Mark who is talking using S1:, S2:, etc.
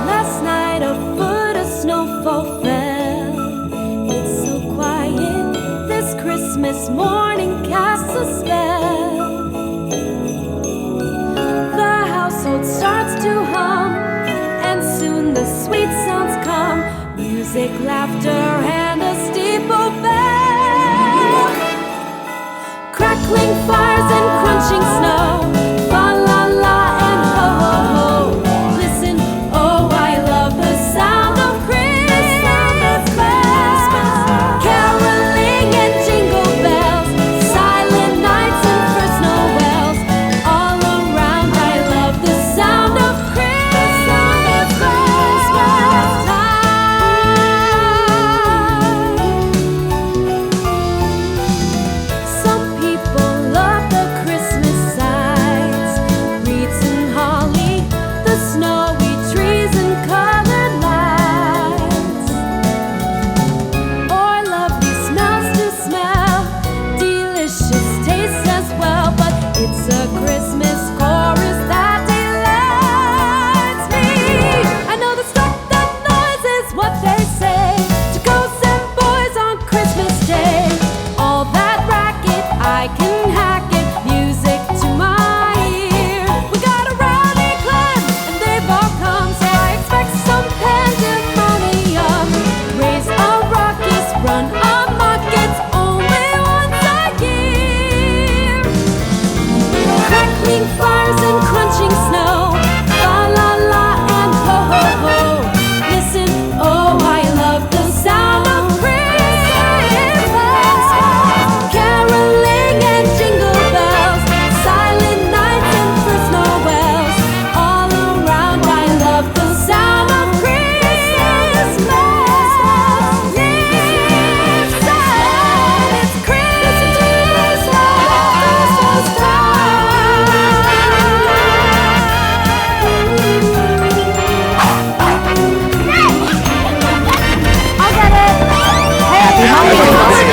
S1: Last night a foot of snowfall fell. It's so quiet. This Christmas morning casts a spell. The household starts to hum, and soon the sweet sounds come. Music, laughter, and a steeple bell. Crackling fires and crunching snow. Fa la la and ho ho ho. Listen, oh, I love the sound of Christmas. Caroling and jingle bells. Silent nights and first Noels. All around, I love the sound of Christmas time. Some people love the Christmas sights, wreaths and holly, the snowy trees and colored lights, or lovely smells to smell, delicious taste as well. But it's a Christmas chorus that delights me. I know the stuck-up noise is what they say to ghosts and boys on Christmas Day. All that racket, I can hack it, music to my ear. We got a rowdy clan, and they've all come, so I expect some pandemonium. Raise a ruckus, run amok, it's only once a year. Crackling fires and crunching snow. Fa la la and ho ho ho. Listen, oh, I love the sound of Christmas. Caroling and jingle bells. Silent nights and first Noels. All around, I love the sound of Christmas. Listen, it's Christmas time. I'll get it.
S2: Happy holidays.